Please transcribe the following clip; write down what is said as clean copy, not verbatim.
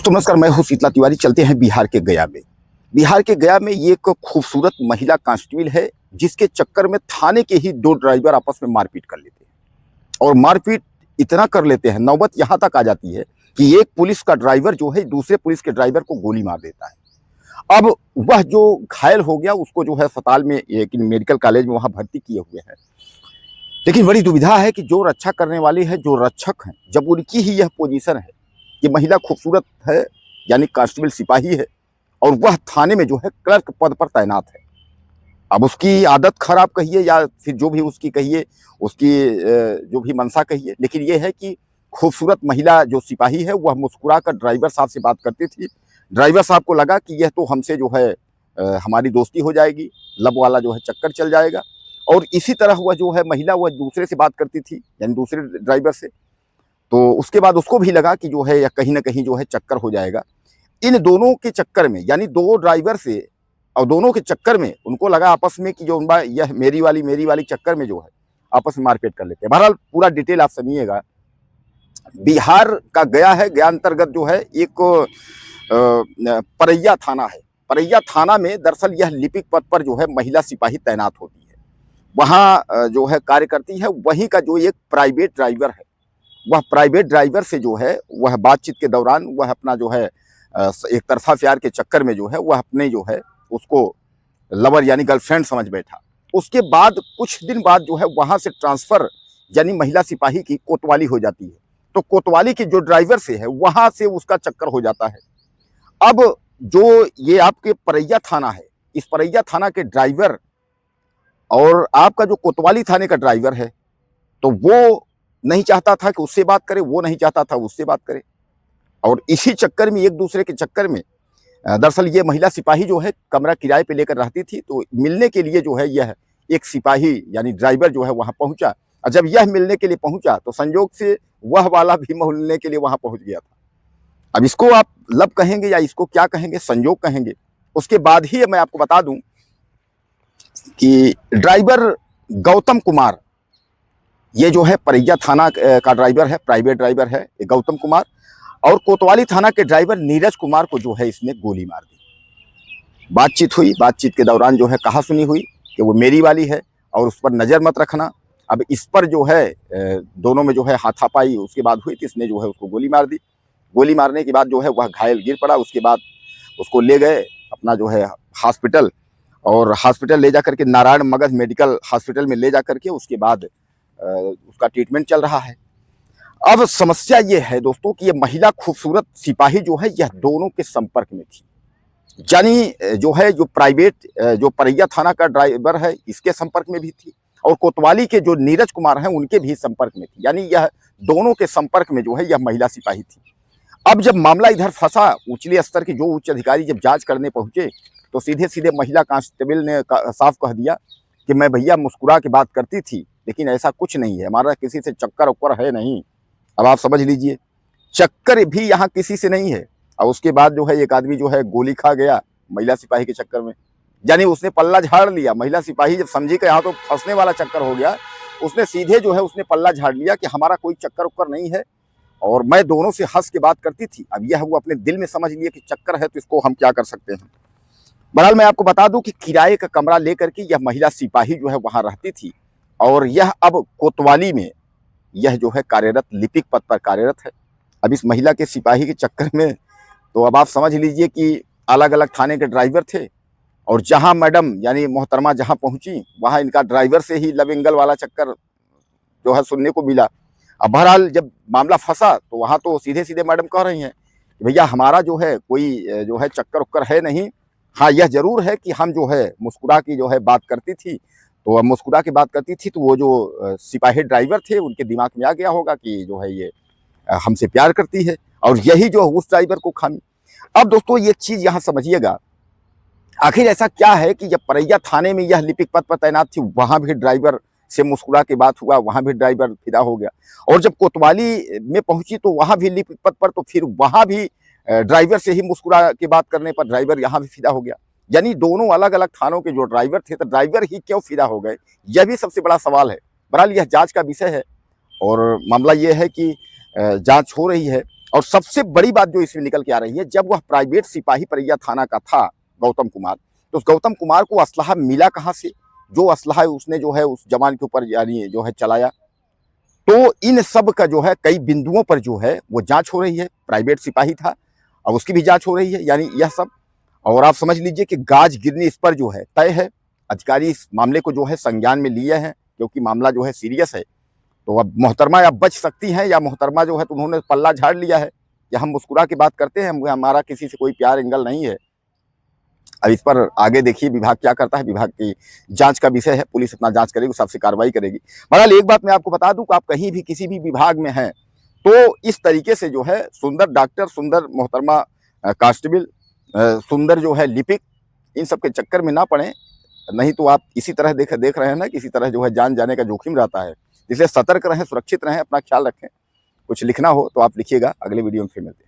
दोस्तों नमस्कार, मैं हूं शीतला तिवारी। चलते हैं बिहार के गया में। बिहार के गया में ये एक खूबसूरत महिला कांस्टेबल है जिसके चक्कर में थाने के ही दो ड्राइवर आपस में मारपीट कर लेते हैं। और मारपीट इतना कर लेते हैं, नौबत यहाँ तक आ जाती है कि एक पुलिस का ड्राइवर जो है दूसरे पुलिस के ड्राइवर को गोली मार देता है। अब वह जो घायल हो गया उसको जो है अस्पताल में एक मेडिकल कॉलेज में वहाँ भर्ती किए हुए हैं। लेकिन बड़ी दुविधा है कि जो रक्षा करने वाले हैं, जो रक्षक हैं, जब उनकी ही यह पोजीशन है कि महिला खूबसूरत है यानी कांस्टेबल सिपाही है और वह थाने में जो है क्लर्क पद पर तैनात है। अब उसकी आदत खराब कहिए या फिर जो भी उसकी कहिए, उसकी जो भी मंशा कहिए, लेकिन यह है कि खूबसूरत महिला जो सिपाही है वह मुस्कुरा कर ड्राइवर साहब से बात करती थी। ड्राइवर साहब को लगा कि यह तो हमसे जो है हमारी दोस्ती हो जाएगी, लब वाला जो है चक्कर चल जाएगा। और इसी तरह वह जो है महिला वह दूसरे से बात करती थी यानी दूसरे ड्राइवर से। तो उसके बाद उसको भी लगा कि जो है या कहीं ना कहीं जो है चक्कर हो जाएगा। इन दोनों के चक्कर में यानी दो ड्राइवर से और दोनों के चक्कर में उनको लगा आपस में कि जो यह मेरी वाली चक्कर में जो है आपस में मारपीट कर लेते हैं। बहरहाल पूरा डिटेल आप सुनिएगा। बिहार का गया है, गया अंतर्गत जो है एक परैया थाना है। परैया थाना में दरअसल यह लिपिक पद पर जो है महिला सिपाही तैनात होती है, वहाँ जो है कार्य करती है। वहीं का जो एक प्राइवेट ड्राइवर है, वह प्राइवेट ड्राइवर से जो है वह बातचीत के दौरान वह अपना जो है एक तरफा प्यार के चक्कर में जो है वह अपने जो है उसको लवर यानी गर्लफ्रेंड समझ बैठा। उसके बाद कुछ दिन बाद जो है वहाँ से ट्रांसफ़र यानी महिला सिपाही की कोतवाली हो जाती है। तो कोतवाली के जो ड्राइवर से है वहाँ से उसका चक्कर हो जाता है। अब जो ये आपके परैया थाना है, इस परैया थाना के ड्राइवर और आपका जो कोतवाली थाने का ड्राइवर है, तो वो नहीं चाहता था कि उससे बात करे, वो नहीं चाहता था उससे बात करे। और इसी चक्कर में, एक दूसरे के चक्कर में दरअसल ये महिला सिपाही जो है कमरा किराए पे लेकर रहती थी। तो मिलने के लिए जो है यह एक सिपाही यानी ड्राइवर जो है वहाँ पहुँचा। और जब यह मिलने के लिए पहुँचा तो संयोग से वह वाला भी मिलने के लिए वहाँ पहुँच गया था। अब इसको आप लब कहेंगे या इसको क्या कहेंगे, संयोग कहेंगे। उसके बाद ही मैं आपको बता दूं कि ड्राइवर गौतम कुमार, ये जो है परैया थाना का ड्राइवर है, प्राइवेट ड्राइवर है ये गौतम कुमार, और कोतवाली थाना के ड्राइवर नीरज कुमार को जो है इसने गोली मार दी। बातचीत हुई, बातचीत के दौरान जो है कहा सुनी हुई कि वो मेरी वाली है और उस पर नज़र मत रखना। अब इस पर जो है दोनों में जो है हाथापाई उसके बाद हुई तो इसने जो है उसको गोली मार दी। गोली मारने के बाद जो है वह घायल गिर पड़ा। उसके बाद उसको ले गए अपना जो है हॉस्पिटल, और हॉस्पिटल ले जा करके नारायण मगध मेडिकल हॉस्पिटल में ले जा करके उसके बाद उसका ट्रीटमेंट चल रहा है। अब समस्या ये है दोस्तों कि ये महिला खूबसूरत सिपाही जो है यह दोनों के संपर्क में थी। यानी जो है जो प्राइवेट जो परैया थाना का ड्राइवर है इसके संपर्क में भी थी और कोतवाली के जो नीरज कुमार हैं उनके भी संपर्क में थी। यानी यह दोनों के संपर्क में जो है यह महिला सिपाही थी। अब जब मामला इधर फंसा, उचले स्तर के जो उच्च अधिकारी जब जांच करने पहुंचे तो सीधे सीधे महिला कांस्टेबल ने साफ कह दिया कि मैं भैया मुस्कुरा के बात करती थी, लेकिन ऐसा कुछ नहीं है, हमारा किसी से चक्कर उक्कर है नहीं। अब आप समझ लीजिए, चक्कर भी यहाँ किसी से नहीं है। और उसके बाद जो है एक आदमी जो है गोली खा गया महिला सिपाही के चक्कर में। यानी उसने पल्ला झाड़ लिया। महिला सिपाही जब समझी कि यहाँ तो फंसने वाला चक्कर हो गया, उसने सीधे जो है उसने पल्ला झाड़ लिया कि हमारा कोई चक्कर उक्कर नहीं है और मैं दोनों से हंस के बात करती थी। अब यह वो अपने दिल में समझ लिए कि चक्कर है तो इसको हम क्या कर सकते हैं। बहरहाल मैं आपको बता दूं कि किराए का कमरा लेकर के यह महिला सिपाही जो है वहां रहती थी और यह अब कोतवाली में यह जो है कार्यरत, लिपिक पद पर कार्यरत है। अब इस महिला के सिपाही के चक्कर में तो अब आप समझ लीजिए कि अलग अलग थाने के ड्राइवर थे और जहां मैडम यानी मोहतरमा जहां पहुंची वहां इनका ड्राइवर से ही लव एंगल वाला चक्कर जो है सुनने को मिला। अब बहरहाल जब मामला फंसा तो वहाँ तो सीधे सीधे मैडम कह रही हैं कि भैया हमारा जो है कोई जो है चक्कर उक्कर है नहीं। हाँ यह जरूर है कि हम जो है मुस्कुरा की जो है बात करती थी, तो मुस्कुरा के बात करती थी तो वो जो सिपाही ड्राइवर थे उनके दिमाग में आ गया होगा कि जो है ये हमसे प्यार करती है और यही जो उस ड्राइवर को खामी। अब दोस्तों ये चीज़ यहाँ समझिएगा, आखिर ऐसा क्या है कि जब परैया थाने में यह लिपिक पद पर तैनात थी वहाँ भी ड्राइवर से मुस्कुरा के बात हुआ, वहाँ भी ड्राइवर फिदा हो गया, और जब कोतवाली में पहुंची तो वहाँ भी लिपिक पद पर, तो फिर वहाँ भी ड्राइवर से ही मुस्कुरा के बात करने पर ड्राइवर यहाँ भी फिदा हो गया। यानी दोनों अलग अलग थानों के जो ड्राइवर थे तो ड्राइवर ही क्यों फिदा हो गए, यह भी सबसे बड़ा सवाल है। बहरहाल यह जांच का विषय है और मामला ये है कि जांच हो रही है। और सबसे बड़ी बात जो इसमें निकल के आ रही है, जब वह प्राइवेट सिपाही परैया थाना का था गौतम कुमार, तो उस गौतम कुमार को असलहा मिला कहाँ से? जो असलहा उसने जो है उस जवान के ऊपर यानी जो है चलाया। तो इन सब का जो है कई बिंदुओं पर जो है वो जांच हो रही है। प्राइवेट सिपाही था, अब उसकी भी जांच हो रही है, यानी यह सब। और आप समझ लीजिए कि गाज गिरनी इस पर जो है तय है। अधिकारी इस मामले को जो है संज्ञान में लिए हैं, क्योंकि मामला जो है सीरियस है। तो अब मोहतरमा अब बच सकती हैं, या मोहतरमा जो है तो उन्होंने पल्ला झाड़ लिया है कि हम मुस्कुरा के बात करते हैं, हमारा किसी से कोई प्यार एंगल नहीं है। अब इस पर आगे देखिए विभाग क्या करता है, विभाग की जांच का विषय है। पुलिस अपना जांच करेगी, उस हिसाब से कार्रवाई करेगी। बहरहाल एक बात मैं आपको बता दूं कि आप कहीं भी किसी भी विभाग में हैं तो इस तरीके से जो है सुंदर डॉक्टर, सुंदर मोहतरमा कांस्टेबल, सुंदर जो है लिपिक, इन सब के चक्कर में ना पड़े, नहीं तो आप इसी तरह देख रहे हैं ना, किसी तरह जो है जान जाने का जोखिम रहता है। इसलिए सतर्क रहें, सुरक्षित रहें, अपना ख्याल रखें। कुछ लिखना हो तो आप लिखिएगा। अगले वीडियो में फिर मिलते हैं।